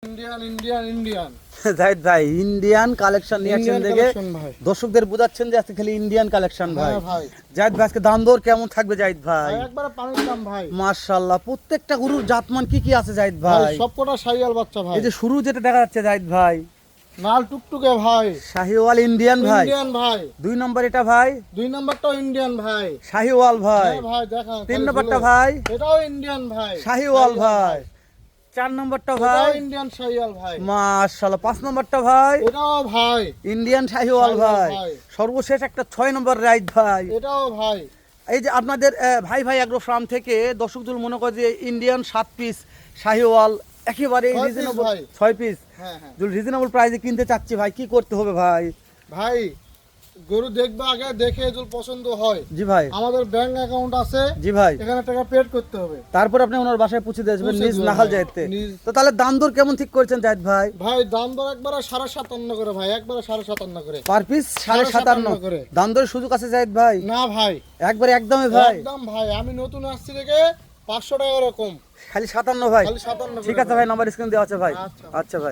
Indian Indian Indian Zahid ভাই Indian collection নিয়ে আসছেন দেখে ভাই। দর্শকদের বোঝাচ্ছেন যে আজকে খালি ইন্ডিয়ান কালেকশন ভাই। হ্যাঁ ভাই। জাহিদ ভাই আজকে দাম দর কেমন থাকবে জাহিদ ভাই? ভাই একবারে পানির দাম ভাই। মাশাআল্লাহ, প্রত্যেকটা গরুর জাতমান কি কি আছে জাহিদ ভাই ভাই? সবকটা শাহিওয়াল বাচ্চা ভাই। এই যে শুরু যেটা দেখা যাচ্ছে জাহিদ ভাই, লাল টুকটুকে ভাই। শাহিওয়াল ইন্ডিয়ান ভাই। ইন্ডিয়ান ভাই। 2 নম্বর এটা ভাই দুই নাম্বারটাও ইন্ডিয়ান ভাই। শাহিওয়াল ভাই। হ্যাঁ ভাই দেখা। 3 নম্বরটা ভাই এটাও ইন্ডিয়ান ভাই। শাহিওয়াল ভাই। 4 নম্বরটা ভাই এটাও ইন্ডিয়ান শাহিওয়াল ভাই। মাশাআল্লাহ। 5 নম্বরটা ভাই এটাও ভাই। ইন্ডিয়ান শাহিওয়াল ভাই। ভাই। সর্বশেষ একটা 6 নম্বর রাইট ভাই। এটাও ভাই। এই যে আপনাদের ভাই ভাই অ্যাগ্রো ফার্ম থেকে দর্শকদের মনে করে যে ইন্ডিয়ান 7 পিস শাহিওয়াল একেবারে 6 piece রিজনেবল ভাই। 6 পিস হ্যাঁ হ্যাঁ। যদি রিজনেবল প্রাইসে কিনতে চাচ্ছি ভাই কি করতে হবে ভাই? ভাই গরু দেখবে আগে, দেখে যদি পছন্দ হয় জি ভাই। আমাদের ব্যাংক অ্যাকাউন্ট আছে, জি ভাই। এখানে টাকা পেড করতে হবে। তারপর আপনি ওনার বাসায় পৌঁছে দিয়ে আসবেন পৌঁছে নিজ দেবো নাহাল ভাই, যাইতে। নিজ- তো তাহলে দাম দর কেমন ঠিক করেছেন জাহিদ ভাই? ভাই দাম দর একবারে 57.5 করে ভাই, একবারে 57.5 করে। পার পিস 57.5 করে। দাম দরের সুযোগ আছে জাহিদ ভাই? না ভাই একবারে একদমই ভাই, একদম ভাই, আমি নতুন আসছি দেখে 500 টাকা করে কম, খালি 57 ভাই। খালি 57 ঠিক আছে ভাই, নাম্বার স্ক্রিন দেওয়া আছে ভাই। আচ্ছা। আচ্ছা ভাই।